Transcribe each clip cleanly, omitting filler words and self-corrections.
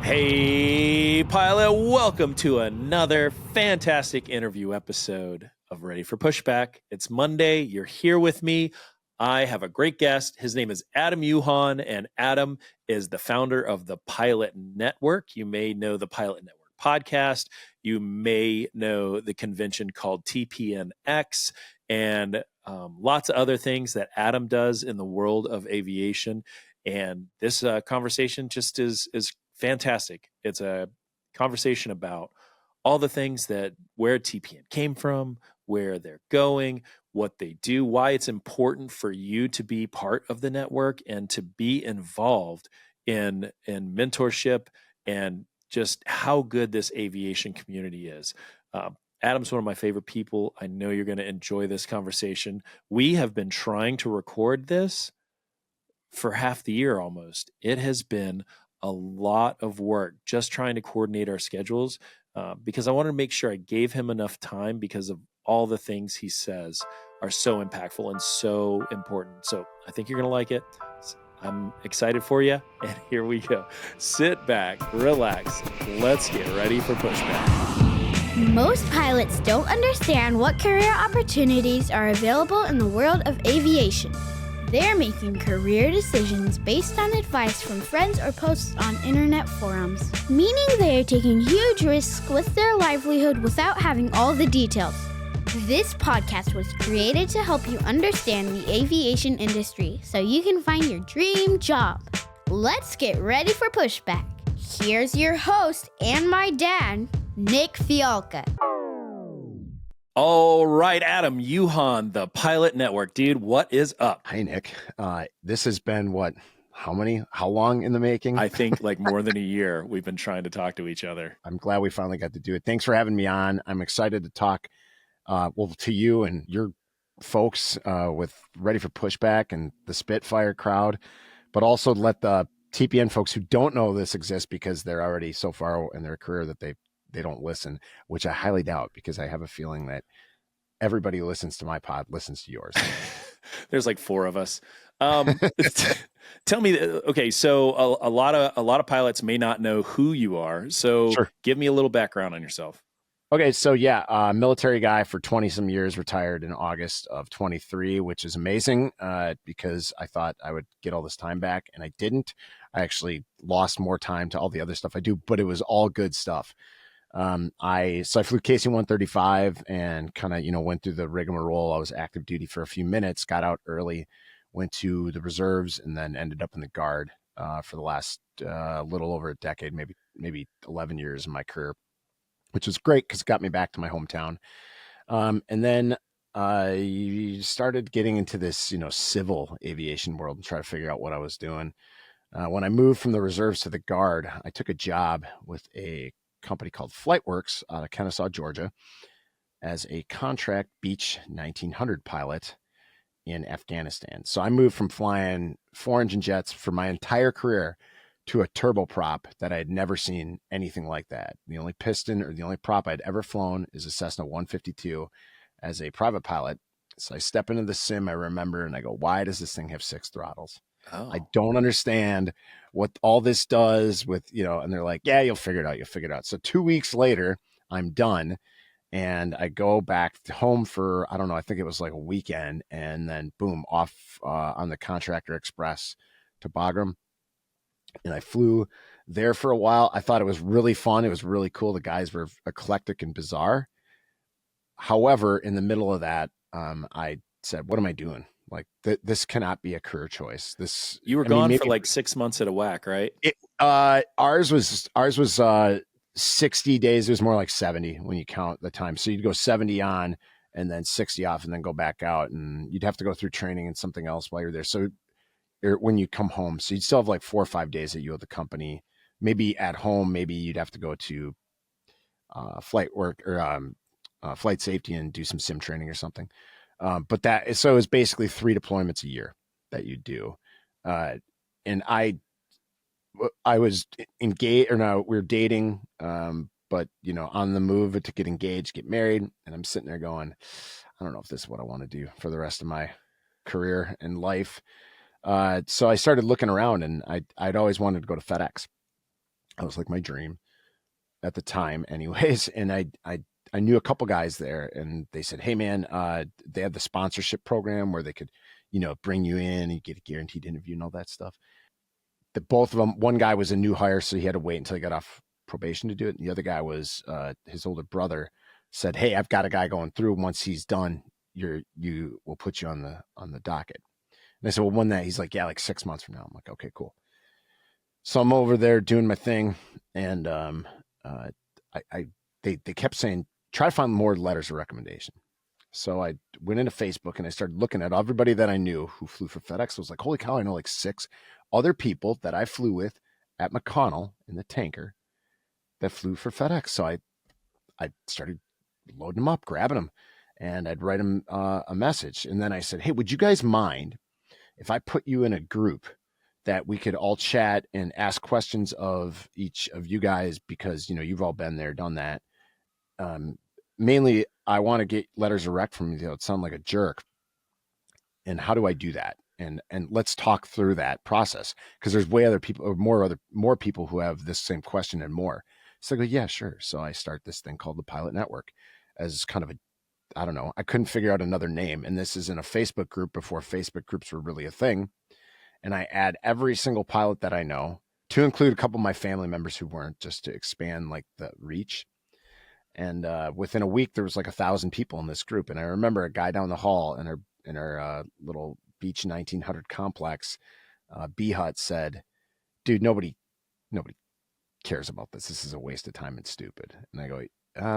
Hey, pilot, welcome to another fantastic interview episode of Ready for Pushback. It's Monday. You're here with me. I have a great guest. His name is Adam Uhan, and Adam is the founder of the Pilot Network. You may know the Pilot Network podcast. You may know the convention called TPNX, and lots of other things that Adam does in the world of aviation. And this conversation just is fantastic. It's a conversation about all the things that where TPN came from, where they're going, what they do, why it's important for you to be part of the network and to be involved in mentorship and just how good this aviation community is. Adam's one of my favorite people. I know you're going to enjoy this conversation. We have been trying to record this for half the year almost. It has been a lot of work just trying to coordinate our schedules because I wanted to make sure I gave him enough time because of all the things he says are so impactful and so important. So I think you're going to like it. I'm excited for you. And here we go. Sit back, relax. Let's get ready for Pushback. Most pilots don't understand what career opportunities are available in the world of aviation. They're making career decisions based on advice from friends or posts on internet forums, meaning they are taking huge risks with their livelihood without having all the details. This podcast was created to help you understand the aviation industry so you can find your dream job. Let's get ready for Pushback. Here's your host and my dad, Nick Fialka. All right, Adam Uhan, the Pilot Network. Dude, what is up? Hi, Nick. This has been how long in the making? I think like more than a year we've been trying to talk to each other. I'm glad we finally got to do it. Thanks for having me on. I'm excited to talk to you and your folks with Ready for Pushback and the Spitfire crowd, but also let the TPN folks who don't know this exist because they're already so far in their career that they don't listen, which I highly doubt because I have a feeling that everybody who listens to my pod listens to yours. There's like four of us. Tell me, okay, so a lot of pilots may not know who you are. So Sure. Give me a little background on yourself. Okay, so yeah, military guy for 20 some years, retired in August of 23, which is amazing because I thought I would get all this time back and I didn't. I actually lost more time to all the other stuff I do, but it was all good stuff. I flew KC-135 and kind of, went through the rigmarole. I was active duty for a few minutes, got out early, went to the reserves, and then ended up in the Guard for the last little over a decade, maybe 11 years in my career, which was great because it got me back to my hometown. And then I started getting into this, civil aviation world and try to figure out what I was doing. When I moved from the reserves to the Guard, I took a job with a company called Flightworks out of Kennesaw, Georgia, as a contract Beech 1900 pilot in Afghanistan. So I moved from flying 4-engine jets for my entire career to a turboprop that I had never seen anything like that. The only piston or the only prop I'd ever flown is a Cessna 152 as a private pilot. So I step into the sim, I remember, and I go, why does this thing have 6 throttles? Oh. I don't understand what all this does with, and they're like, yeah, you'll figure it out. So 2 weeks later, I'm done. And I go back home for, I don't know, I think it was like a weekend. And then boom, off on the Contractor Express to Bagram. And I flew there for a while. I thought it was really fun. It was really cool. The guys were eclectic and bizarre. However, in the middle of that, I said, what am I doing? Like this cannot be a career choice. You were gone for like 6 months at a whack, right? Ours was 60 days. It was more like 70 when you count the time. So you'd go 70 on and then 60 off and then go back out, and you'd have to go through training and something else while you're there. So when you come home, so you'd still have like 4 or 5 days that you owe the company. Maybe at home, maybe you'd have to go to flight work or flight safety and do some sim training or something. But so it's basically 3 deployments a year that you do. And I was engaged, or no, we were dating, but on the move to get engaged, get married. And I'm sitting there going, I don't know if this is what I want to do for the rest of my career and life. So I started looking around, and I'd always wanted to go to FedEx. That was like my dream at the time anyways. And I knew a couple guys there, and they said, hey man, they had the sponsorship program where they could, bring you in and you get a guaranteed interview and all that stuff. The both of them, one guy was a new hire, so he had to wait until he got off probation to do it. And the other guy was his older brother said, hey, I've got a guy going through. Once he's done, you will put you on the docket. And I said, well, when that? He's like, yeah, like 6 months from now. I'm like, okay, cool. So I'm over there doing my thing, and they kept saying, try to find more letters of recommendation. So I went into Facebook and I started looking at everybody that I knew who flew for FedEx. I was like, holy cow, I know like 6 other people that I flew with at McConnell in the tanker that flew for FedEx. So I started loading them up, grabbing them, and I'd write them a message. And then I said, hey, would you guys mind if I put you in a group that we could all chat and ask questions of each of you guys, because, you've all been there, done that. Mainly, I want to get letters of rec from you. It sound like a jerk. And how do I do that? And let's talk through that process, because there's way other people, or more people who have this same question and more. So I go, yeah, sure. So I start this thing called the Pilot Network as kind of I don't know, I couldn't figure out another name. And this is in a Facebook group before Facebook groups were really a thing. And I add every single pilot that I know, to include a couple of my family members who weren't, just to expand like the reach. And within a week, there was like 1,000 people in this group. And I remember a guy down the hall in our little Beach 1900 complex, B Hut, said, dude, nobody cares about this. This is a waste of time and stupid. And I go,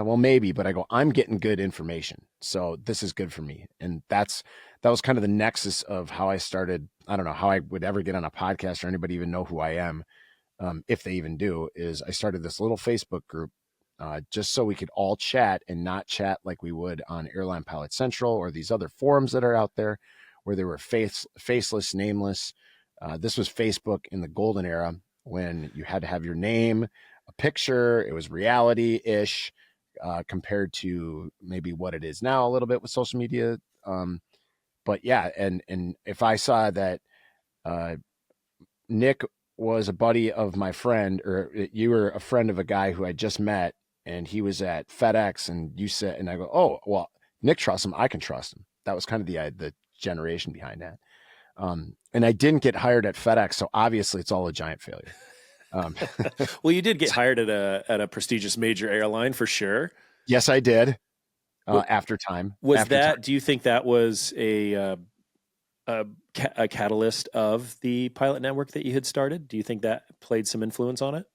well, maybe, but I go, I'm getting good information, so this is good for me. And that was kind of the nexus of how I started. I don't know how I would ever get on a podcast or anybody even know who I am, if they even do, is I started this little Facebook group just so we could all chat, and not chat like we would on Airline Pilot Central or these other forums that are out there where they were faceless, nameless. This was Facebook in the golden era, when you had to have your name, a picture. It was reality-ish. Compared to maybe what it is now a little bit with social media. But yeah, and if I saw that Nick was a buddy of my friend, or you were a friend of a guy who I just met, and he was at FedEx, and you said, and I go, oh, well, Nick trusts him, I can trust him. That was kind of the generation behind that. And I didn't get hired at FedEx, so obviously it's all a giant failure. Well, you did get hired at a prestigious major airline for sure. Yes, I did. After time. Do you think that was a catalyst of the Pilot Network that you had started? Do you think that played some influence on it?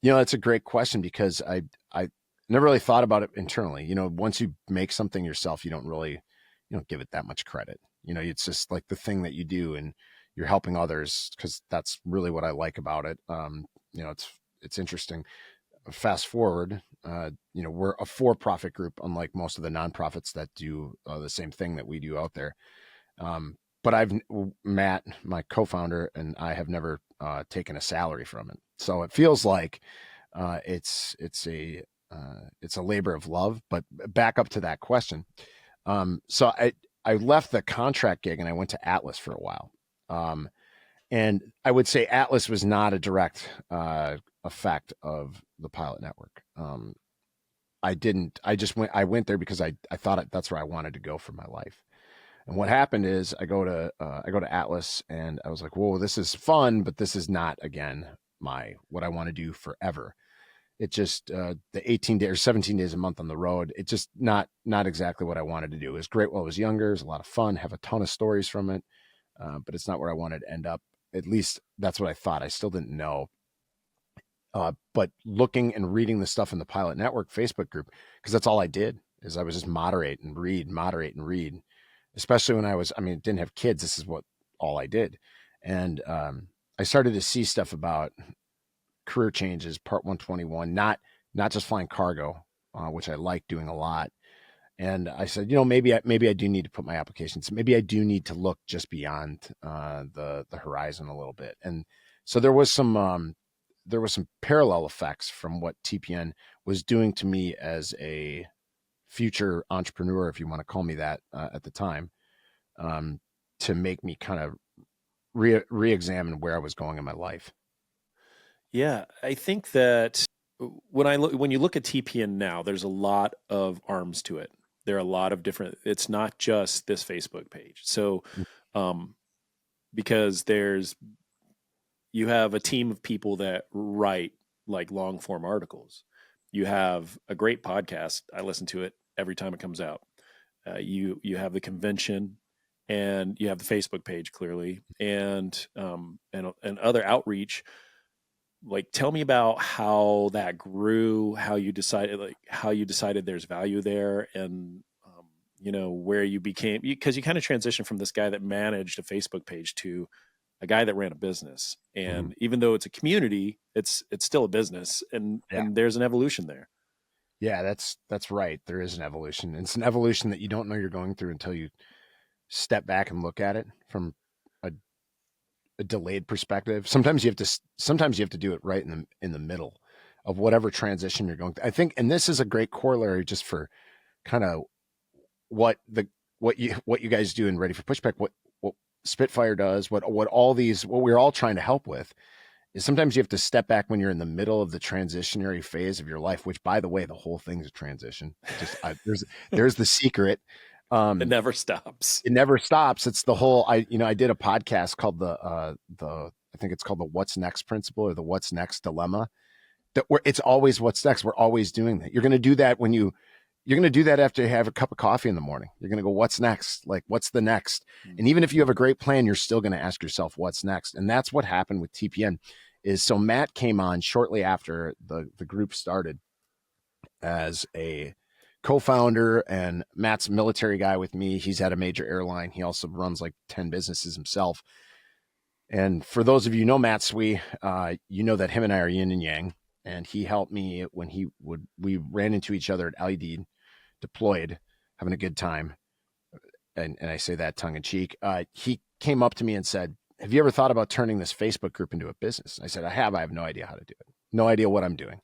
That's a great question, because I never really thought about it internally. Once you make something yourself, you don't give it that much credit. It's just like the thing that you do, and you're helping others, because that's really what I like about it. It's interesting. Fast forward, we're a for-profit group, unlike most of the nonprofits that do the same thing that we do out there. But Matt, my co-founder, and I have never taken a salary from it. So it feels like it's a labor of love. But back up to that question. So I left the contract gig and I went to Atlas for a while. And I would say Atlas was not a direct effect of the Pilot Network. I went there because I thought that's where I wanted to go for my life. And what happened is I go to Atlas, and I was like, whoa, this is fun, but this is not, again, what I want to do forever. It just, the 18 days or 17 days a month on the road, it just not exactly what I wanted to do. It was great while I was younger. It was a lot of fun, have a ton of stories from it. But it's not where I wanted to end up. At least that's what I thought. I still didn't know. But looking and reading the stuff in the Pilot Network Facebook group, because that's all I did, is I was just moderate and read. Especially when didn't have kids. This is all I did. And I started to see stuff about career changes, Part 121, not just flying cargo, which I like doing a lot. And I said, maybe I do need to put my applications. Maybe I do need to look just beyond the horizon a little bit. And so there was some parallel effects from what TPN was doing to me as a future entrepreneur, if you want to call me that, at the time, to make me kind of re-examine where I was going in my life. Yeah, I think that when you look at TPN now, there's a lot of arms to it. There are a lot of different. It's not just this Facebook page. So, um, because you have a team of people that write like long form articles. You have a great podcast. I listen to it every time it comes out. You have the convention, and you have the Facebook page clearly, and other outreach. Like, tell me about how that grew, how you decided there's value there, and where you became, because you kind of transitioned from this guy that managed a Facebook page to a guy that ran a business. Mhm. And even though it's a community, it's still a business, and Yeah. there's an evolution there. Yeah, that's right. There is an evolution. It's an evolution that you don't know you're going through until you step back and look at it from a, a delayed perspective. Sometimes you have to do it right in the middle of whatever transition you're going through. I think, and this is a great corollary just for kind of what you guys do in Ready for Pushback, what Spitfire does, what we're all trying to help with is sometimes you have to step back when you're in the middle of the transitionary phase of your life, which, by the way, the whole thing's a transition. There's the secret. It never stops. It never stops. It's the whole, I did a podcast called I think it's called the What's Next Principle, or the What's Next Dilemma, it's always what's next. We're always doing that. You're going to do that you're going to do that after you have a cup of coffee in the morning. You're going to go, what's next? Like, what's the next? And even if you have a great plan, you're still going to ask yourself, what's next? And that's what happened with TPN. So Matt came on shortly after the group started as a co-founder, and Matt's a military guy with me. He's at a major airline. He also runs like 10 businesses himself. And for those of you who know Matt Swee, you know that him and I are yin and yang. And he helped me when we ran into each other at LED, deployed, having a good time. And I say that tongue in cheek. He came up to me and said, have you ever thought about turning this Facebook group into a business? I said, I have. I have no idea how to do it. No idea what I'm doing.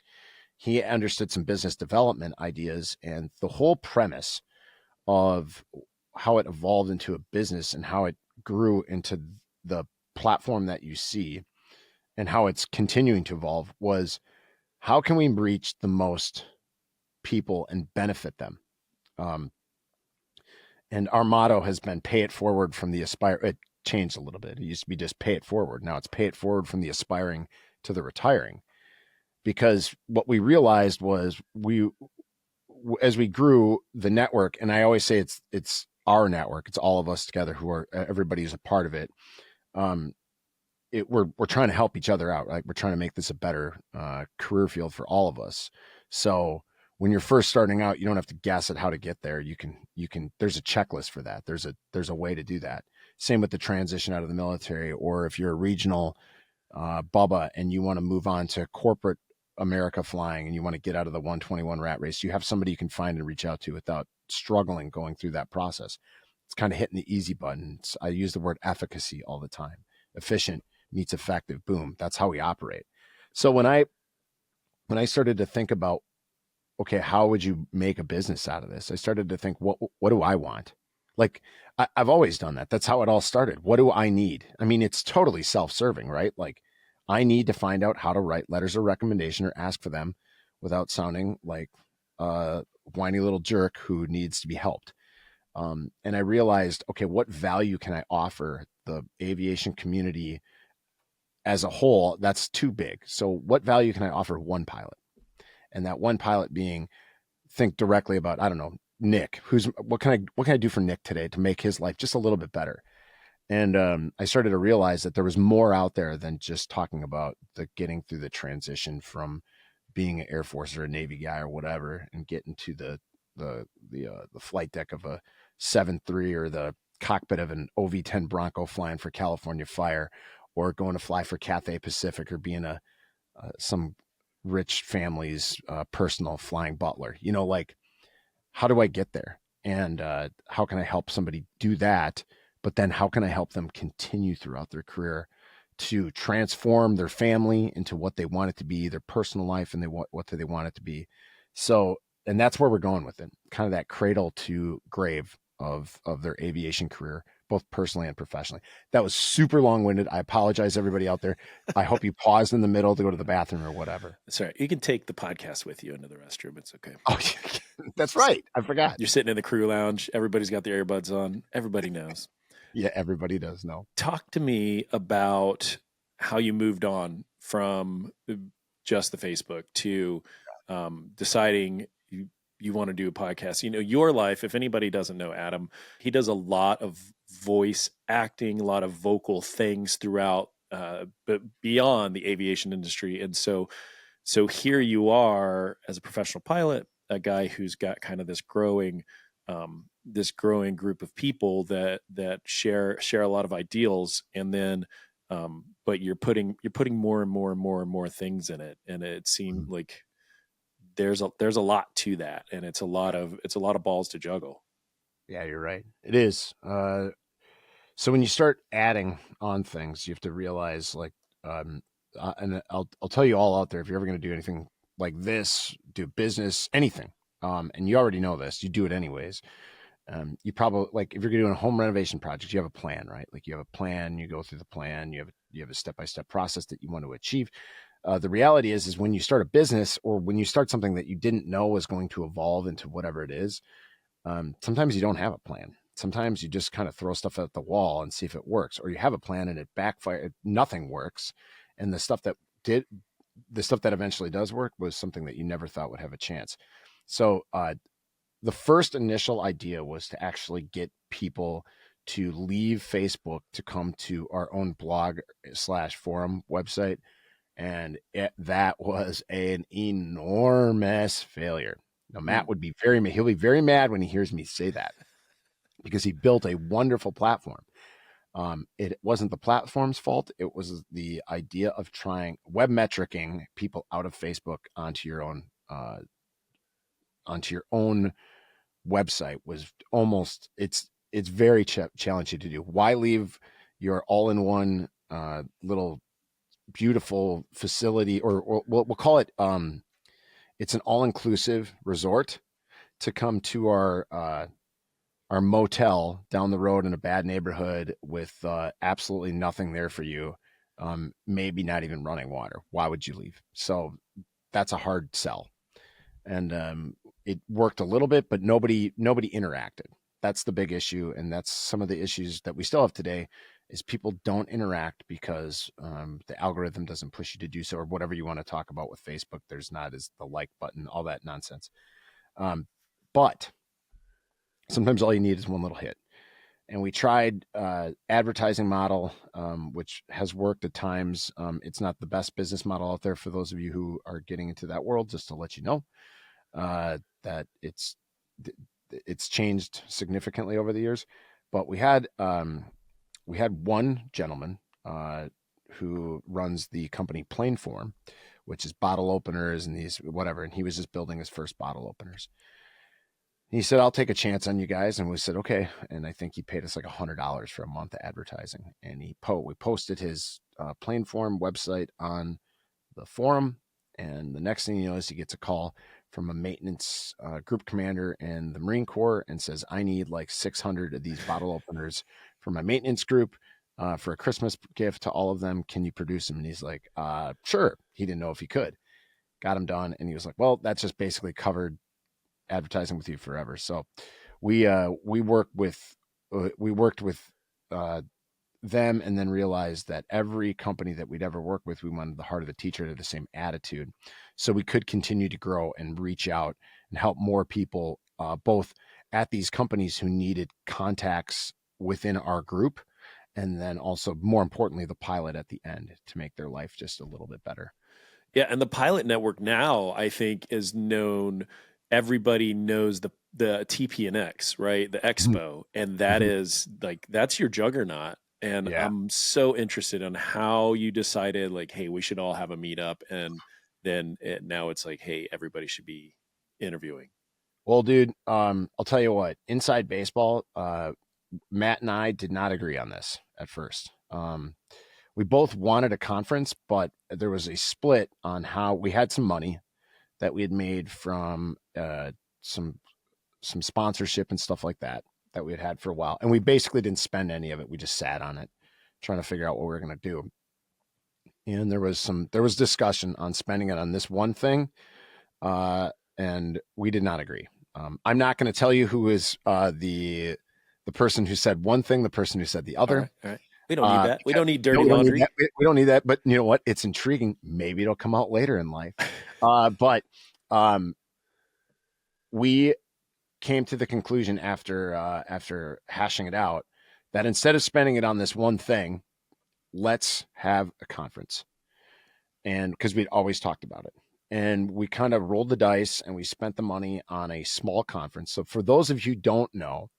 He understood some business development ideas, and the whole premise of how it evolved into a business and how it grew into the platform that you see and how it's continuing to evolve was, how can we reach the most people and benefit them? And our motto has been pay it forward from the aspire. It changed a little bit. It used to be just pay it forward. Now it's pay it forward from the aspiring to the retiring. Because what we realized was as we grew the network, and I always say it's our network. It's all of us together everybody's a part of it. We're trying to help each other out, right? We're trying to make this a better career field for all of us. So when you're first starting out, you don't have to guess at how to get there. You can, there's a checklist for that. There's a way to do that. Same with the transition out of the military, or if you're a regional Bubba and you want to move on to corporate America flying and you want to get out of the 121 rat race, you have somebody you can find and reach out to without struggling going through that process. It's kind of hitting the easy button. I use the word efficacy all the time. Efficient meets effective. Boom. That's how we operate. So when I started to think about, okay, how would you make a business out of this? I started to think, what do I want? Like, I've always done that. That's how it all started. What do I need? I mean, it's totally self-serving, right? Like, I need to find out how to write letters of recommendation or ask for them without sounding like a whiny little jerk who needs to be helped. And I realized, okay, what value can I offer the aviation community as a whole? That's too big. So what value can I offer one pilot? And that one pilot being, think directly about, I don't know, Nick, what can I do for Nick today to make his life just a little bit better? And I started to realize that there was more out there than just talking about getting through the transition from being an Air Force or a Navy guy or whatever, and getting to the flight deck of a 7-3 or the cockpit of an OV-10 Bronco flying for California Fire, or going to fly for Cathay Pacific, or being some rich family's personal flying butler. Like, how do I get there? And how can I help somebody do that? But then how can I help them continue throughout their career to transform their family into what they want it to be, their personal life, and what do they want it to be? So, and that's where we're going with it, kind of that cradle to grave of their aviation career, both personally and professionally. That was super long-winded. I apologize, everybody out there. I hope you paused in the middle to go to the bathroom or whatever. Sorry, you can take the podcast with you into the restroom. It's okay. Oh, that's right. I forgot. You're sitting in the crew lounge. Everybody's got their earbuds on. Everybody knows. Yeah, everybody does know. Talk to me about how you moved on from just the Facebook to deciding you want to do a podcast. You know, your life, if anybody doesn't know Adam, he does a lot of voice acting, a lot of vocal things throughout, but beyond the aviation industry. And so here you are as a professional pilot, a guy who's got kind of this growing group of people that share a lot of ideals, and then but you're putting more and more things in it, and it seemed like there's a lot to that, and it's a lot of balls to juggle. Yeah, you're right. It is. So when you start adding on things, you have to realize, like, and I'll tell you all out there, if you're ever going to do anything like this, do business, anything, and you already know this, you do it anyways. You probably, like, if you're doing a home renovation project, you have a plan, right? Like, you have a plan, you go through the plan, you have a step-by-step process that you want to achieve. The reality is when you start a business, or when you start something that you didn't know was going to evolve into whatever it is, sometimes you don't have a plan. Sometimes you just kind of throw stuff at the wall and see if it works, or you have a plan and it backfires, nothing works. And the stuff that eventually does work was something that you never thought would have a chance. So, the first initial idea was to actually get people to leave Facebook to come to our own blog/forum website. And that was an enormous failure. Now, Matt would be he'll be very mad when he hears me say that, because he built a wonderful platform. It wasn't the platform's fault. It was the idea of trying web metricing people out of Facebook onto your own website was almost, it's very challenging to do. Why leave your all-in-one little beautiful facility, or we'll call it, it's an all-inclusive resort, to come to our motel down the road in a bad neighborhood with absolutely nothing there for you, maybe not even running water. Why would you leave? So that's a hard sell. And it worked a little bit, but nobody interacted. That's the big issue, and that's some of the issues that we still have today, is people don't interact because the algorithm doesn't push you to do so, or whatever you want to talk about with Facebook. There's not as the like button, all that nonsense. But sometimes all you need is one little hit. And we tried advertising model, which has worked at times. It's not the best business model out there for those of you who are getting into that world, just to let you know that it's changed significantly over the years. But we had one gentleman who runs the company Planeform, which is bottle openers and these whatever, and he was just building his first bottle openers. He said, "I'll take a chance on you guys." And we said, "Okay." And I think he paid us like $100 for a month of advertising. And we posted his Planeform website on the forum. And the next thing you know is he gets a call from a maintenance group commander in the Marine Corps and says, "I need like 600 of these bottle openers for my maintenance group for a Christmas gift to all of them. Can you produce them?" And he's like, "Sure." He didn't know if he could. Got them done. And he was like, "Well, that's just basically covered advertising with you forever." So we worked with them, and then realized that every company that we'd ever worked with, we wanted the heart of the teacher to have the same attitude, so we could continue to grow and reach out and help more people, both at these companies who needed contacts within our group, and then also, more importantly, the pilot at the end, to make their life just a little bit better. Yeah, and the pilot network now, I think, is known. Everybody knows the TPNX, right? The expo. And that is like, that's your juggernaut. And Yeah. I'm so interested in how you decided, like, hey, we should all have a meetup. And then now it's like, hey, everybody should be interviewing. Well, dude, I'll tell you what, inside baseball, Matt and I did not agree on this at first. We both wanted a conference, but there was a split on how we had some money that we had made from some sponsorship and stuff like that that we had had for a while. And we basically didn't spend any of it. We just sat on it trying to figure out what we were going to do. And there was discussion on spending it on this one thing. And we did not agree. I'm not going to tell you who is the person who said one thing, the person who said the other. All right. We don't need that. We don't need dirty laundry. We don't need that. But you know what? It's intriguing. Maybe it'll come out later in life. But we came to the conclusion after hashing it out that instead of spending it on this one thing, let's have a conference. And because we'd always talked about it. And we kind of rolled the dice and we spent the money on a small conference. So for those of you who don't know,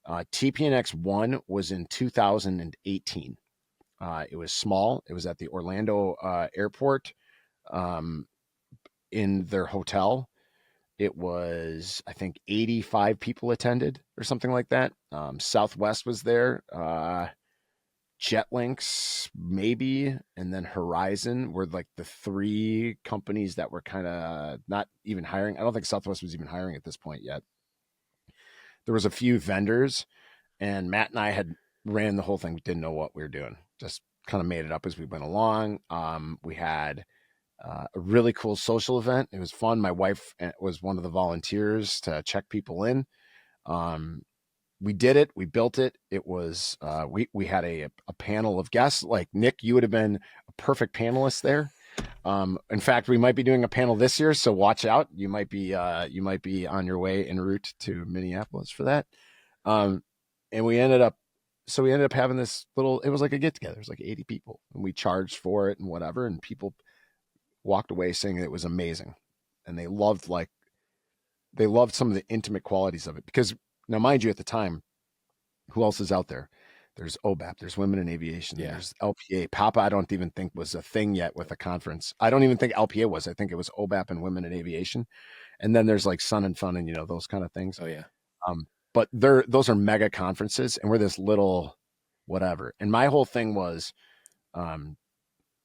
TPNX 1 was in 2018. It was small. It was at the Orlando airport in their hotel. It was, I think, 85 people attended or something like that. Southwest was there. Jetlinks, maybe, and then Horizon were like the three companies that were kind of not even hiring. I don't think Southwest was even hiring at this point yet. There was a few vendors, and Matt and I had ran the whole thing. We didn't know what we were doing. Just kind of made it up as we went along. We had a really cool social event. It was fun. My wife was one of the volunteers to check people in. We did it. We built it. It was, we had a panel of guests. Like Nick, you would have been a perfect panelist there. In fact, we might be doing a panel this year, so watch out. You might be on your way en route to Minneapolis for that. And we ended up having this little, it was like a get together. It was like 80 people, and we charged for it and whatever. And people walked away saying it was amazing. And they loved some of the intimate qualities of it, because now, mind you, at the time, who else is out there? There's OBAP, there's Women in Aviation, There's LPA. Papa, I don't even think was a thing yet with a conference. I don't even think LPA was. I think it was OBAP and Women in Aviation. And then there's like Sun and Fun and, those kind of things. Oh, yeah. But those are mega conferences, and we're this little whatever. And my whole thing was,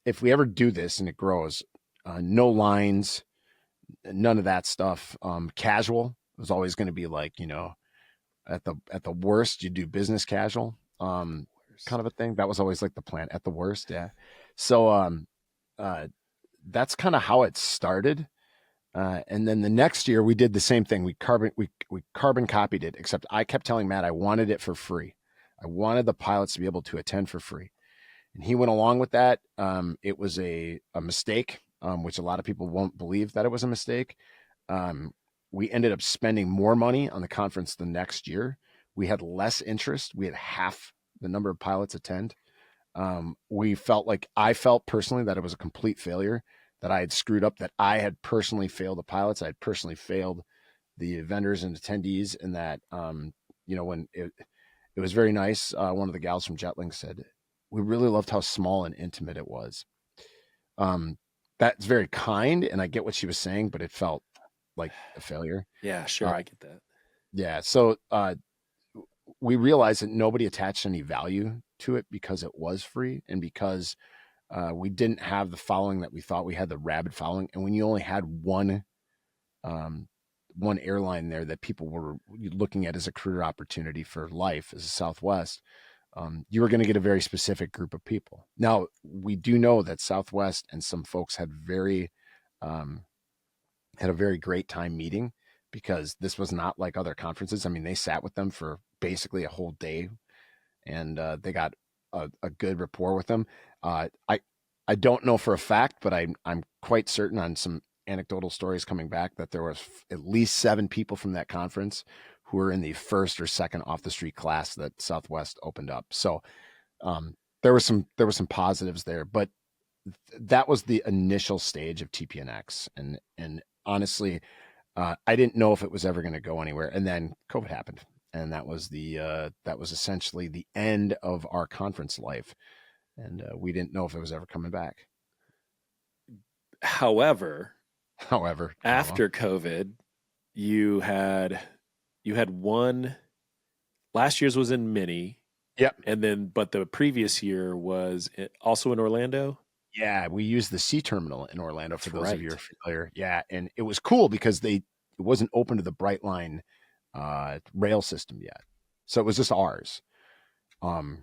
if we ever do this and it grows, no lines, none of that stuff. Casual was always going to be like, at the worst, you do business casual, kind of a thing. That was always like the plan at the worst. Yeah. So, that's kind of how it started. And then the next year we did the same thing. We carbon copied it, except I kept telling Matt I wanted it for free. I wanted the pilots to be able to attend for free. And he went along with that. It was a mistake, which a lot of people won't believe that it was a mistake. We ended up spending more money on the conference the next year. We had less interest. We had half the number of pilots attend. I felt personally that it was a complete failure, that I had screwed up, that I had personally failed the pilots. I had personally failed the vendors and attendees, and that, when it was very nice. One of the gals from Jetlinks said, we really loved how small and intimate it was. That's very kind, and I get what she was saying, but it felt like a failure. Yeah, sure. I get that. Yeah. So, we realized that nobody attached any value to it because it was free, and because we didn't have the following that we thought we had, the rabid following. And when you only had one airline there that people were looking at as a career opportunity for life as a Southwest, you were going to get a very specific group of people. Now, we do know that Southwest and some folks had a very great time meeting, because this was not like other conferences. I mean, they sat with them for basically a whole day, and they got a good rapport with them. I don't know for a fact, but I'm quite certain on some anecdotal stories coming back that there was at least 7 people from that conference who were in the first or second off the street class that Southwest opened up. So there were some positives there, but that was the initial stage of TPNX. And honestly, I didn't know if it was ever going to go anywhere. And then COVID happened, and that was essentially the end of our conference life. And we didn't know if it was ever coming back. However, after COVID, you had one. Last year's was in Mini. Yep. But the previous year was also in Orlando. Yeah, we used the C terminal in Orlando for those of you who are familiar. Yeah, and it was cool because it wasn't open to the Brightline rail system yet. So it was just ours. And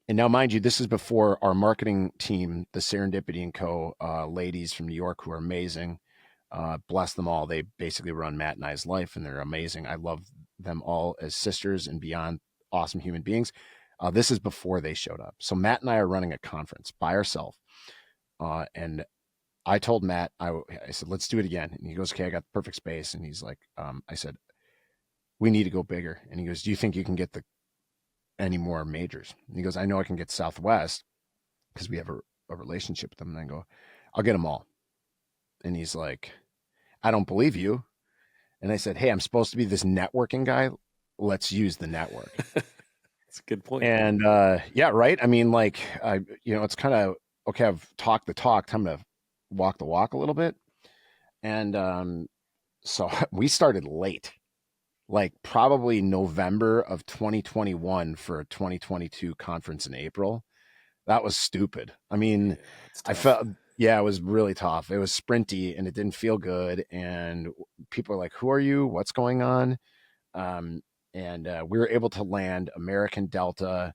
now, mind you, this is before our marketing team, the Serendipity and Co. Ladies from New York, who are amazing. Bless them all. They basically run Matt and I's life, and they're amazing. I love them all as sisters and beyond awesome human beings. This is before they showed up. So Matt and I are running a conference by ourselves. And I told Matt, I said, let's do it again. And he goes, okay, I got the perfect space. And he's like, I said, we need to go bigger. And he goes, do you think you can get any more majors? And he goes, I know I can get Southwest because we have a relationship with them. And I go, I'll get them all. And he's like, I don't believe you. And I said, hey, I'm supposed to be this networking guy. Let's use the network. That's a good point. And yeah, right. I mean, like, it's kind of, okay, I've talked the talk, time to walk the walk a little bit. And so we started late, like probably November of 2021 for a 2022 conference in April. That was stupid. I mean, I felt, it was really tough. It was sprinty and it didn't feel good. And people are like, who are you? What's going on? And we were able to land American, Delta,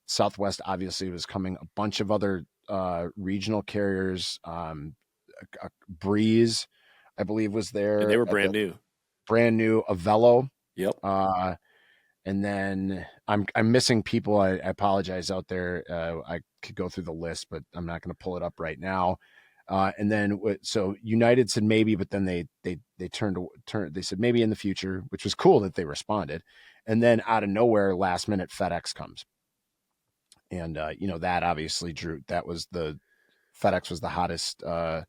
Southwest obviously was coming, a bunch of other regional carriers, Breeze, I believe, was there. And they were brand new, Avello. Yep. And then I'm missing people. I apologize out there. I could go through the list, but I'm not going to pull it up right now. And then so United said maybe, but then they turned. They said maybe in the future, which was cool that they responded. And then out of nowhere, last minute, FedEx comes. And that obviously drew. That was FedEx was the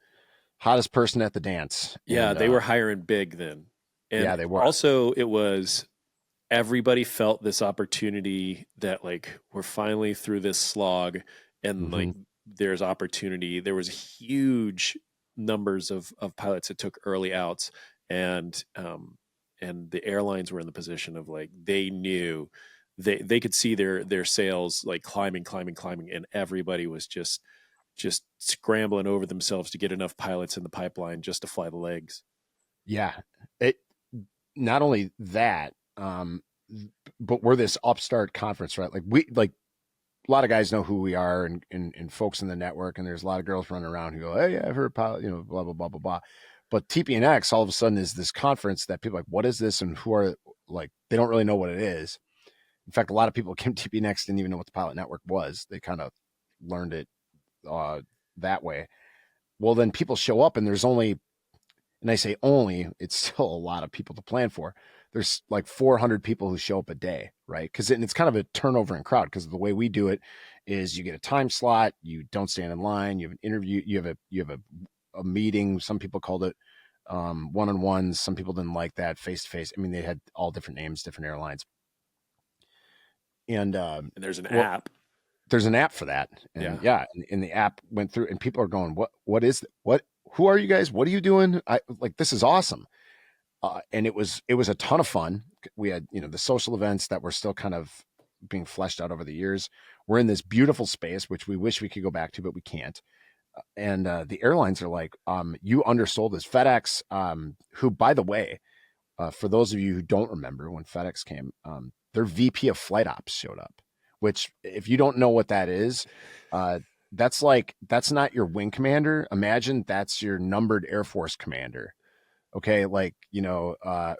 hottest person at the dance. Yeah, and, they were hiring big then. And yeah, they were. Also, it was everybody felt this opportunity that like we're finally through this slog, and like there's opportunity. There was huge numbers of pilots that took early outs, and the airlines were in the position of like they knew they could see their sales like climbing, and everybody was just scrambling over themselves to get enough pilots in the pipeline just to fly the legs. Yeah, not only that, but we're this upstart conference, right? Like a lot of guys know who we are and folks in the network, and there's a lot of girls running around who go, hey, yeah, I've heard pilot, blah, blah, blah, blah, blah. But TPNX all of a sudden is this conference that people are like, what is this? And who are, like, they don't really know what it is. In fact, a lot of people came to TPNX didn't even know what the pilot network was. They kind of learned it that way. Well, then people show up and there's only, and I say only, it's still a lot of people to plan for. There's like 400 people who show up a day, right? Because it's kind of a turnover in crowd, because the way we do it is you get a time slot, you don't stand in line, you have an interview, you have a meeting. Some people called it one-on-ones. Some people didn't like that, face-to-face. I mean, they had all different names, different airlines. And there's an app. There's an app for that. And and the app went through and people are going, what is, who are you guys? What are you doing? This is awesome. And it was a ton of fun. We had, the social events that were still kind of being fleshed out over the years. We're in this beautiful space, which we wish we could go back to, but we can't. And the airlines are like, you undersold this. FedEx, who, by the way, for those of you who don't remember when FedEx came, their VP of flight ops showed up, which if you don't know what that is, that's not your wing commander. Imagine that's your numbered Air Force commander. Okay.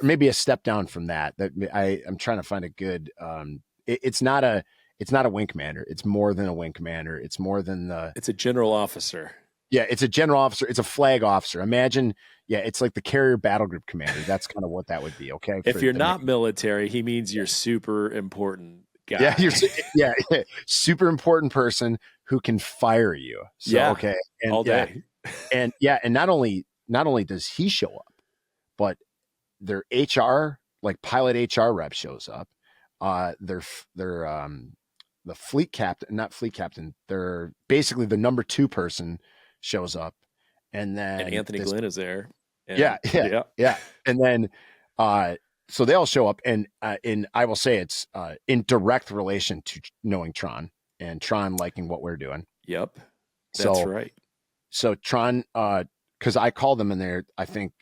Maybe a step down from that I'm trying to find a good, it's not a wing commander. It's more than a wing commander. It's more than it's a general officer. Yeah. It's a general officer. It's a flag officer. Imagine. Yeah. It's like the carrier battle group commander. That's kind of what that would be. Okay. If you're not military, he means you're super important guy. Yeah. Super important person who can fire you. So, yeah. Okay. And, all day. And not only does he show up, but their HR, like pilot HR rep shows up. Their the fleet captain, not fleet captain, they're basically the number 2 person shows up. And then Anthony Glenn is there. Yeah. And then, so they all show up, and I will say it's in direct relation to knowing Tron and Tron liking what we're doing. Yep. That's right. So Tron, because I called him in there, I think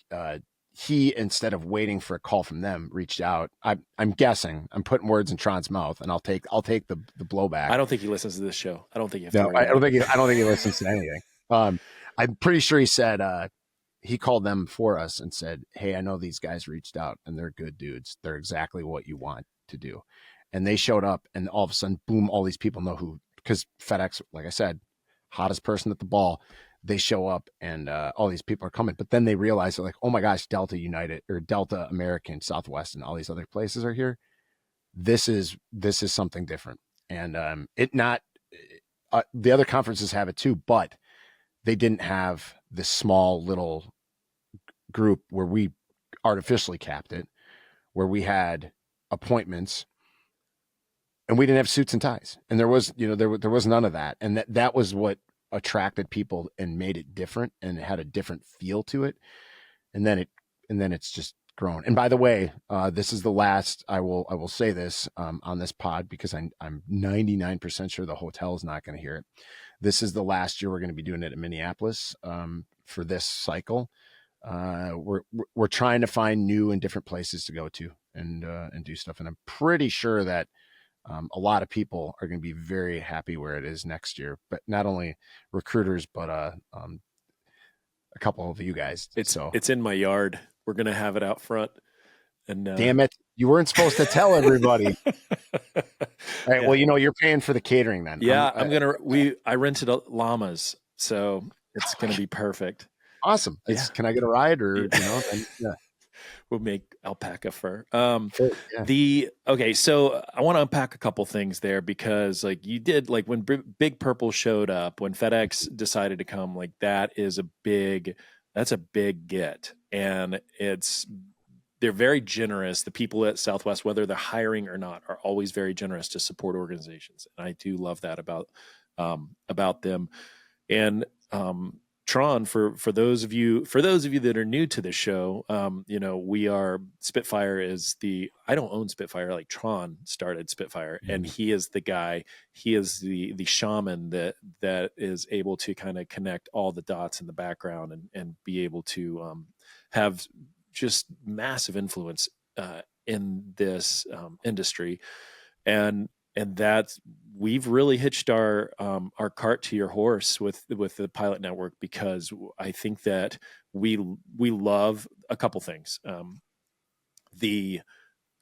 he, instead of waiting for a call from them, reached out. I'm guessing. I'm putting words in Tron's mouth, and I'll take the blowback. I don't think he listens to this show. I don't think you have to No, worry I about don't it. think he listens to anything. I'm pretty sure he said he called them for us and said, "Hey, I know these guys reached out, and they're good dudes. They're exactly what you want to do." And they showed up, and all of a sudden, boom! All these people know who, because FedEx, like I said, hottest person at the ball. They show up, and all these people are coming. But then they realize, they're like, "Oh my gosh, Delta United or Delta American, Southwest, and all these other places are here. This is something different." And the other conferences have it too, but they didn't have this small little group where we artificially capped it, where we had appointments and we didn't have suits and ties, and there was none of that, and that was what attracted people and made it different, and it had a different feel to it, and then it's just grown. And by the way, this is the last I will say this on this pod, because I'm 99% sure the hotel is not going to hear it. This is the last year we're going to be doing it in Minneapolis for this cycle. We're trying to find new and different places to go to and do stuff, and I'm pretty sure that a lot of people are going to be very happy where it is next year, but not only recruiters, but a couple of you guys. It's in my yard. We're going to have it out front. And damn it, you weren't supposed to tell everybody. All right. Yeah. Well, you're paying for the catering then. Yeah, I rented llama's, so it's going to be perfect. Awesome. Yeah. Can I get a ride or, yeah. We'll make alpaca fur. Sure, yeah. So I want to unpack a couple things there, because like you did, like when Big Purple showed up, when FedEx decided to come, like that's a big get. And they're very generous. The people at Southwest, whether they're hiring or not, are always very generous to support organizations. And I do love that about them. And Tron, for those of you that are new to the show, we are Spitfire I don't own Spitfire, like Tron started Spitfire, and he is the guy, he is the shaman that is able to kind of connect all the dots in the background and be able to have just massive influence in this industry. And that's, we've really hitched our cart to your horse with the pilot network, because I think that we love a couple things.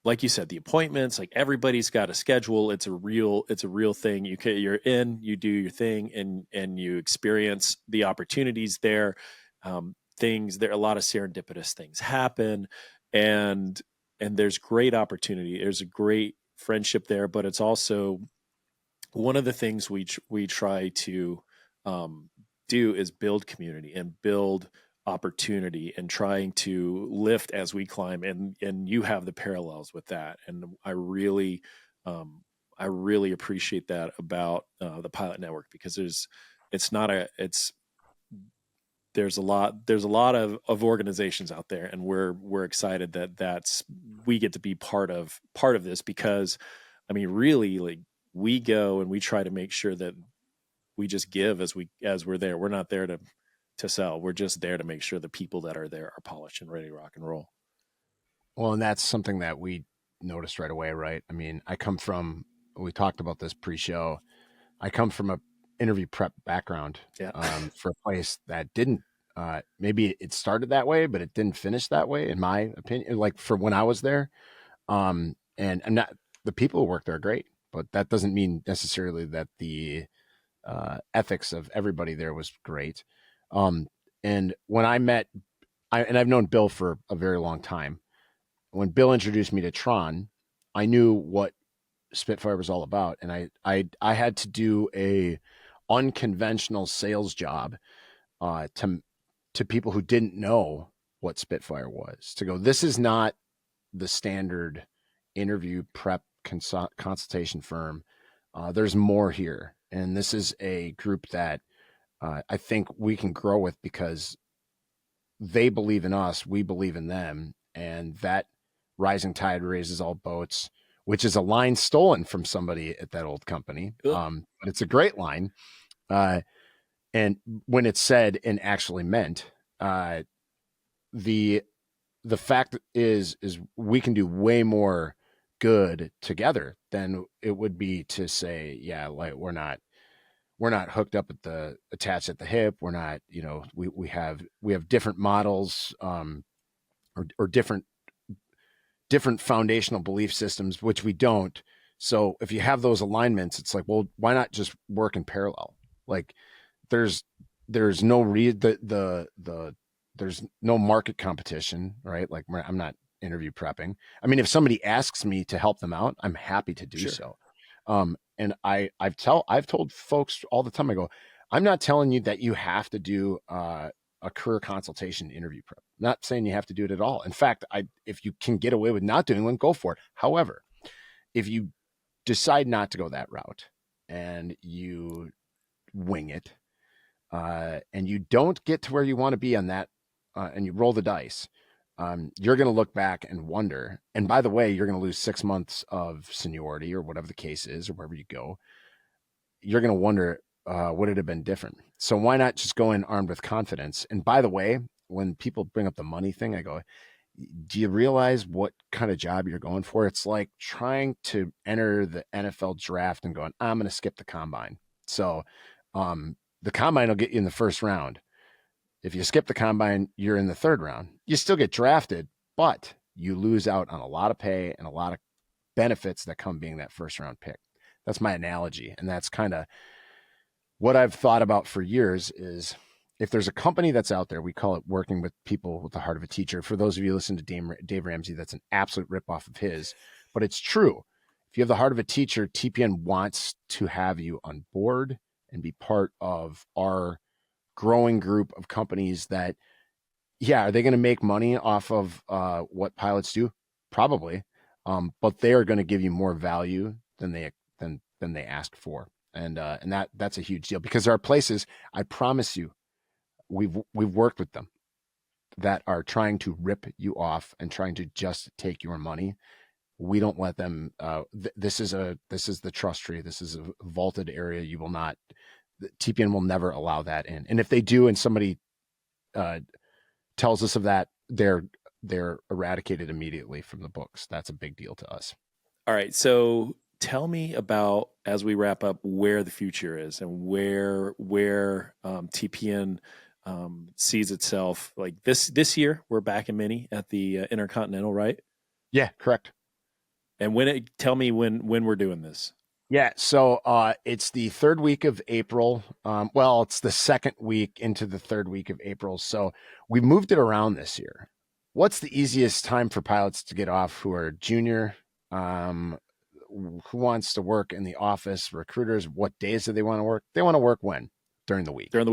Like you said, the appointments, like everybody's got a schedule. It's a real thing. You're in, you do your thing, and you experience the opportunities there. There are a lot of serendipitous things happen, and there's great opportunity. There's a great friendship there, but it's also one of the things we try to do is build community and build opportunity, and trying to lift as we climb, and you have the parallels with that, and I really appreciate that about the pilot network, because there's a lot of organizations out there, and we're excited that we get to be part of this, because I mean, really, like, we go and we try to make sure that we just give as we're there. We're not there to sell. We're just there to make sure the people that are there are polished and ready to rock and roll. Well, and that's something that we noticed right away, right? I mean, we talked about this pre-show. I come from a interview prep background, for a place that didn't, maybe it started that way, but it didn't finish that way, in my opinion, like for when I was there. And I'm not, the people who work there are great, but that doesn't mean necessarily that the ethics of everybody there was great. And when I've known Bill for a very long time. When Bill introduced me to Tron, I knew what Spitfire was all about, and I had to do a unconventional sales job to people who didn't know what Spitfire was, to go, this is not the standard interview prep consultation firm. There's more here, and this is a group that I think we can grow with, because they believe in us, we believe in them, and that rising tide raises all boats, which is a line stolen from somebody at that old company. But it's a great line. And when it's said and actually meant, the the fact is we can do way more good together than it would be to say, yeah, like we're not hooked up at the attached at the hip. We're not, we have different models, or different foundational belief systems, which we don't. So if you have those alignments, it's like, well, why not just work in parallel? Like there's no there's no market competition, right? Like I'm not interview prepping. I mean, if somebody asks me to help them out, I'm happy to do so. And I've told folks all the time, I go, I'm not telling you that you have to do a career consultation interview prep. I'm not saying you have to do it at all. In fact, if you can get away with not doing one, go for it. However, if you decide not to go that route and you wing it, and you don't get to where you want to be on that, and you roll the dice, you're going to look back and wonder. And by the way, you're going to lose 6 months of seniority or whatever the case is, or wherever you go. You're going to wonder, would it have been different? So why not just go in armed with confidence? And by the way, when people bring up the money thing, I go, do you realize what kind of job you're going for? It's like trying to enter the NFL draft and going, I'm going to skip the combine. So the combine will get you in the first round. If you skip the combine, you're in the third round. You still get drafted, but you lose out on a lot of pay and a lot of benefits that come being that first round pick. That's my analogy. And that's kind of what I've thought about for years is if there's a company that's out there, we call it working with people with the heart of a teacher. For those of you who listen to Dave Ramsey, that's an absolute ripoff of his, but it's true. If you have the heart of a teacher, TPN wants to have you on board and be part of our growing group of companies that, yeah, are they going to make money off of what pilots do? Probably. But they are going to give you more value than they ask for. And that's a huge deal, because there are places, I promise you, we've worked with them that are trying to rip you off and trying to just take your money. We don't let them. This is the trust tree. This is a vaulted area. You will not. TPN will never allow that in. And if they do, and somebody tells us of that, they're eradicated immediately from the books. That's a big deal to us. All right. So tell me about, as we wrap up, where the future is and where TPN sees itself. Like this year, we're back in Mini at the Intercontinental, right? Yeah, correct. And tell me when we're doing this. Yeah, so it's the third week of April. Well, it's the second week into the third week of April. So we moved it around this year. What's the easiest time for pilots to get off who are junior? Who wants to work in the office? Recruiters, what days do they want to work? They want to work when? During the week. During the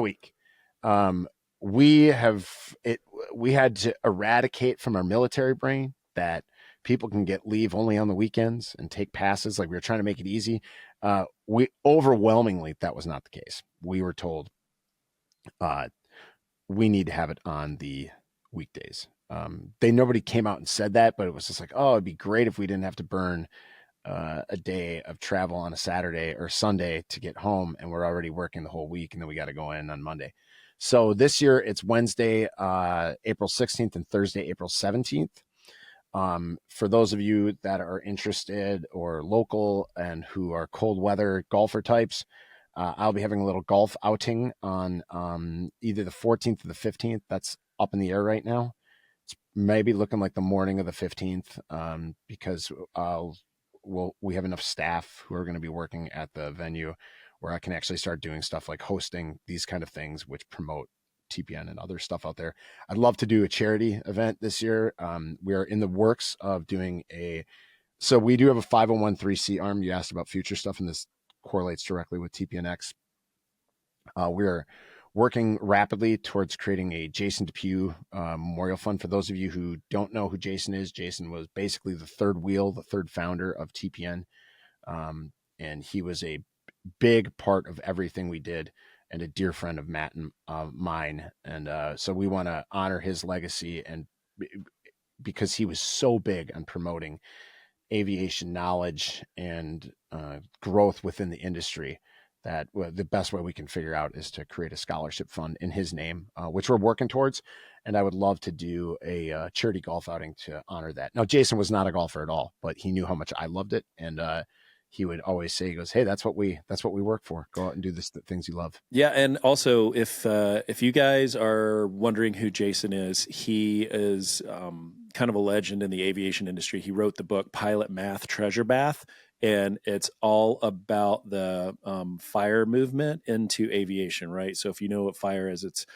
week. We had to eradicate from our military brain that people can get leave only on the weekends and take passes. Like, we were trying to make it easy. We overwhelmingly, that was not the case. We were told we need to have it on the weekdays. Nobody came out and said that, but it was just like, oh, it'd be great if we didn't have to burn a day of travel on a Saturday or Sunday to get home, and we're already working the whole week, and then we got to go in on Monday. So this year it's Wednesday, April 16th, and Thursday, April 17th. For those of you that are interested or local and who are cold weather golfer types, I'll be having a little golf outing on either the 14th or the 15th. That's up in the air right now. It's maybe looking like the morning of the 15th, because we have enough staff who are going to be working at the venue where I can actually start doing stuff like hosting these kind of things, which promote TPN and other stuff out there. I'd love to do a charity event this year. We are in the works of doing so we do have a 501(c)(3) arm. You asked about future stuff, and this correlates directly with TPNX. We're working rapidly towards creating a Jason Depew memorial fund. For those of you who don't know who Jason is, Jason was basically the third wheel, the third founder of TPN. And he was a big part of everything we did, and a dear friend of Matt and mine. And so we want to honor his legacy, and because he was so big on promoting aviation knowledge and growth within the industry. that the best way we can figure out is to create a scholarship fund in his name, which we're working towards. And I would love to do a charity golf outing to honor that. Now, Jason was not a golfer at all, but he knew how much I loved it. And he would always say, he goes, "Hey, that's what we work for. Go out and do the things you love." Yeah, and also if you guys are wondering who Jason is, he is kind of a legend in the aviation industry. He wrote the book Pilot Math Treasure Bath, and it's all about the FIRE movement into aviation, right? So if you know what FIRE is, it's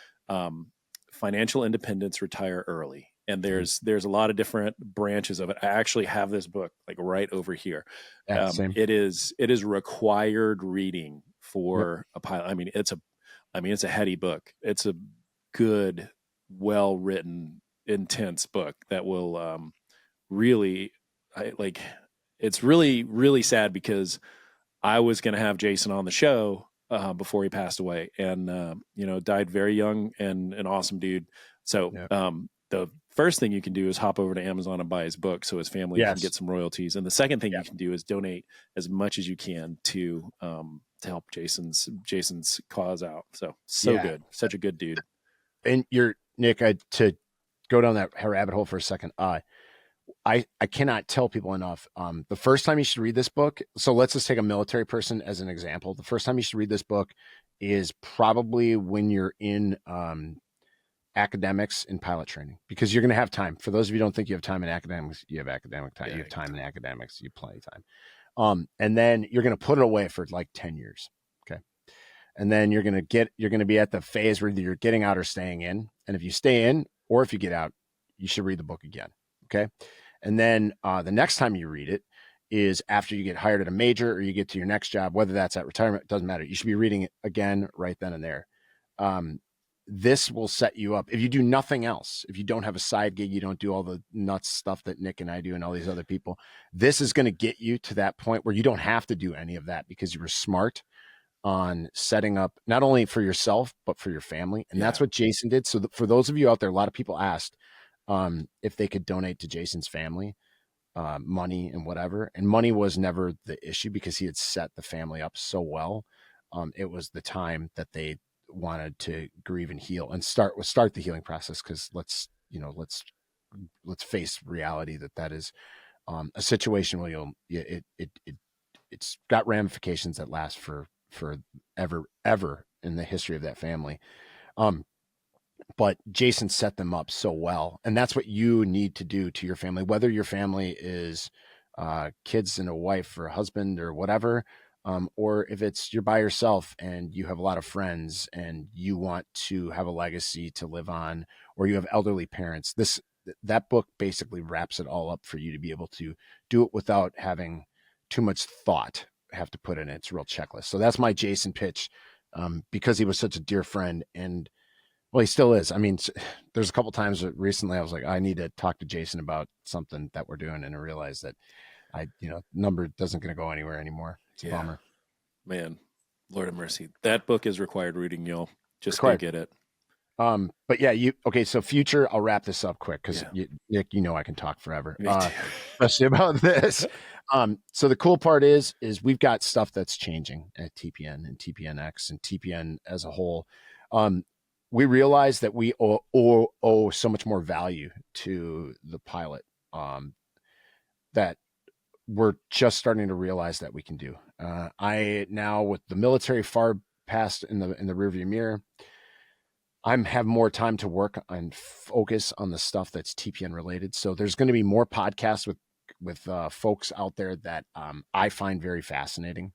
financial independence, retire early. And there's a lot of different branches of it. I actually have this book like right over here. Yeah, same. It is required reading for a pilot. I mean, it's a heady book. It's a good, well written, intense book that will really, it's really, really sad because I was going to have Jason on the show before he passed away, and died very young, and an awesome dude. So the first thing you can do is hop over to Amazon and buy his book so his family can get some royalties. And the second thing you can do is donate as much as you can to help Jason's cause out. So good. Such a good dude. And Nick, to go down that rabbit hole for a second, I cannot tell people enough. The first time you should read this book, so let's just take a military person as an example. The first time you should read this book is probably when you're in academics in pilot training, because you're going to have time. For those of you who don't think you have time in academics, you have academic time. You have time in academics. You have plenty of time. And then you're going to put it away for like 10 years. Okay. And then you're going to be at the phase where you're getting out or staying in. And if you stay in, or if you get out, you should read the book again. Okay. And then the next time you read it is after you get hired at a major or you get to your next job, whether that's at retirement, doesn't matter. You should be reading it again right then and there. This will set you up. If you do nothing else, if you don't have a side gig, you don't do all the nuts stuff that Nick and I do and all these other people, this is going to get you to that point where you don't have to do any of that because you were smart on setting up not only for yourself, but for your family. And that's what Jason did. So for those of you out there, a lot of people asked if they could donate to Jason's family, money and whatever. And money was never the issue because he had set the family up so well. It was the time that they wanted to grieve and heal and start the healing process. Cause let's face reality that is a situation where it's got ramifications that last for ever in the history of that family. But Jason set them up so well. And that's what you need to do to your family, whether your family is kids and a wife or a husband or whatever, or if it's you're by yourself and you have a lot of friends and you want to have a legacy to live on, or you have elderly parents. That book basically wraps it all up for you to be able to do it without having too much thought have to put in it. It's a real checklist. So that's my Jason pitch, because he was such a dear friend, and well, he still is. I mean, there's a couple times that recently I was like, I need to talk to Jason about something that we're doing, and I realized that number doesn't going to go anywhere anymore. It's a bummer. Man, Lord have mercy. That book is required reading, y'all. Just go get it. But yeah, so future, I'll wrap this up quick because Nick, I can talk forever, especially about this. So the cool part is we've got stuff that's changing at TPN and TPNX and TPN as a whole. We realize that we owe so much more value to the pilot, that we're just starting to realize that we can do. I now, with the military far past in the rearview mirror, I have more time to work and focus on the stuff that's TPN related. So there's going to be more podcasts with folks out there that I find very fascinating.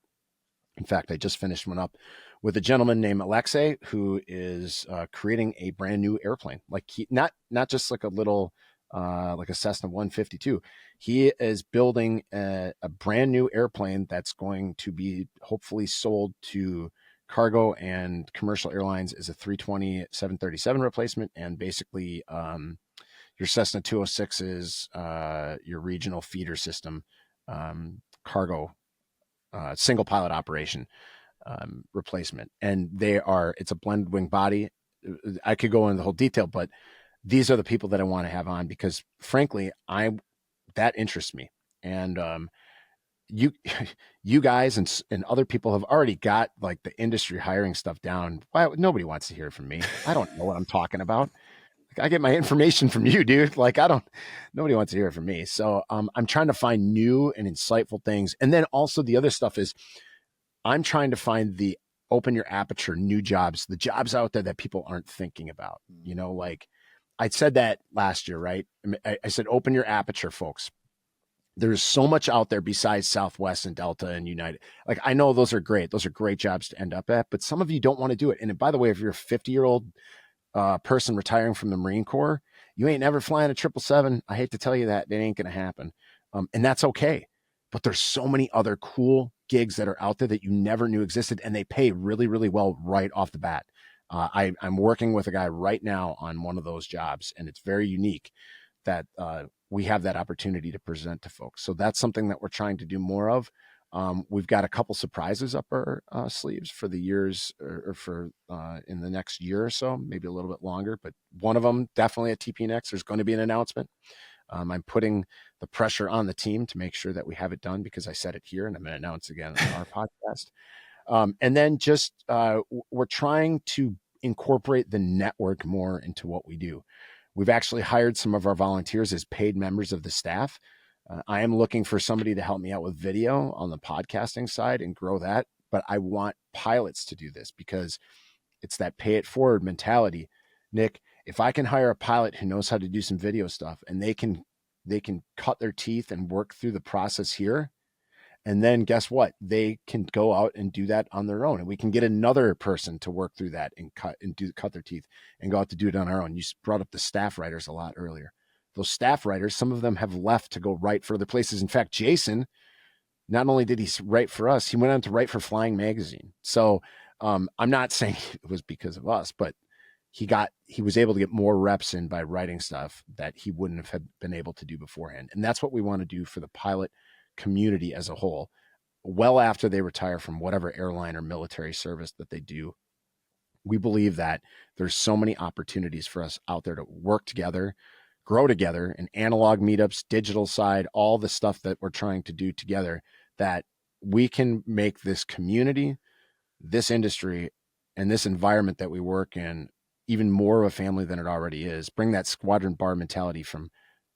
In fact, I just finished one up with a gentleman named Alexei, who is creating a brand new airplane. Like not just like a little like a Cessna 152. He is building a brand new airplane that's going to be hopefully sold to cargo and commercial airlines as a 320 737 replacement, and basically your Cessna 206 is your regional feeder system cargo single pilot operation replacement. And it's a blended wing body. I could go into the whole detail, but these are the people that I want to have on because frankly, that interests me. And you guys and other people have already got like the industry hiring stuff down. Why nobody wants to hear from me? I don't know what I'm talking about. Like, I get my information from you, dude. Like nobody wants to hear it from me. So I'm trying to find new and insightful things. And then also the other stuff is I'm trying to find the open your aperture, new jobs, the jobs out there that people aren't thinking about. You know, like I said that last year, right? I said, open your aperture, folks. There's so much out there besides Southwest and Delta and United. Like, I know those are great. Those are great jobs to end up at, but some of you don't want to do it. And by the way, if you're a 50-year-old person retiring from the Marine Corps, you ain't never flying a 777. I hate to tell you that. It ain't going to happen. And that's okay. But there's so many other cool gigs that are out there that you never knew existed, and they pay really, really well right off the bat. I'm working with a guy right now on one of those jobs, and it's very unique that we have that opportunity to present to folks. So that's something that we're trying to do more of. We've got a couple surprises up our sleeves for the years or for in the next year or so, maybe a little bit longer, but one of them definitely at TPNX, there's going to be an announcement. I'm putting the pressure on the team to make sure that we have it done because I said it here and I'm going to announce again on our podcast. And then just we're trying to incorporate the network more into what we do. We've actually hired some of our volunteers as paid members of the staff. I am looking for somebody to help me out with video on the podcasting side and grow that. But I want pilots to do this because it's that pay it forward mentality. Nick, if I can hire a pilot who knows how to do some video stuff and they can cut their teeth and work through the process here, and then guess what? They can go out and do that on their own. And we can get another person to work through that and cut their teeth and go out to do it on our own. You brought up the staff writers a lot earlier. Those staff writers, some of them have left to go write for other places. In fact, Jason, not only did he write for us, he went on to write for Flying Magazine. So I'm not saying it was because of us, but he was able to get more reps in by writing stuff that he wouldn't have been able to do beforehand. And that's what we want to do for the pilot community as a whole, well after they retire from whatever airline or military service that they do. We believe that there's so many opportunities for us out there to work together, grow together in analog meetups, digital side, all the stuff that we're trying to do together, that we can make this community, this industry, and this environment that we work in even more of a family than it already is. Bring that squadron bar mentality from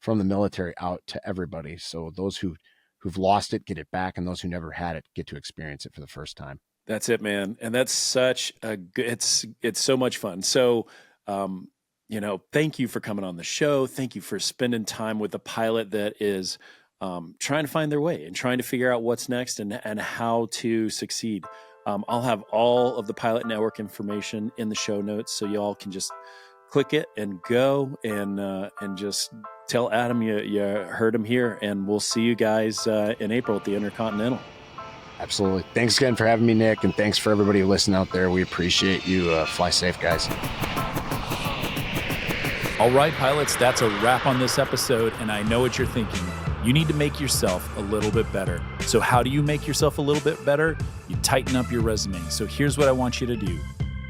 the military out to everybody. So those who've lost it get it back, and those who never had it get to experience it for the first time. That's it, man. And that's such a good, it's so much fun. So, thank you for coming on the show. Thank you for spending time with a pilot that is trying to find their way and trying to figure out what's next and how to succeed. I'll have all of the Pilot Network information in the show notes, so y'all can just click it and go and just tell Adam you heard him here, and we'll see you guys in April at the Intercontinental. Absolutely. Thanks again for having me, Nick, and thanks for everybody who listened out there. We appreciate you. Fly safe, guys. All right, pilots, that's a wrap on this episode, and I know what you're thinking. You need to make yourself a little bit better. So how do you make yourself a little bit better? You tighten up your resume. So here's what I want you to do.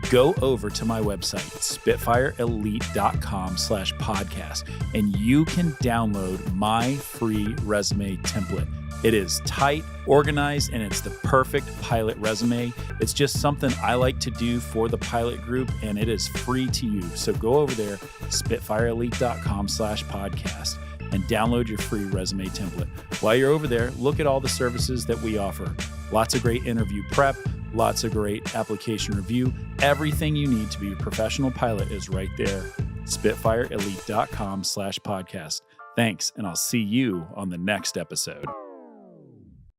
Go over to my website, spitfireelite.com/podcast, and you can download my free resume template. It is tight, organized, and it's the perfect pilot resume. It's just something I like to do for the pilot group, and it is free to you. So go over there, spitfireelite.com/podcast, and download your free resume template. While you're over there, look at all the services that we offer. Lots of great interview prep, lots of great application review. Everything you need to be a professional pilot is right there. spitfireelite.com/podcast. Thanks, and I'll see you on the next episode.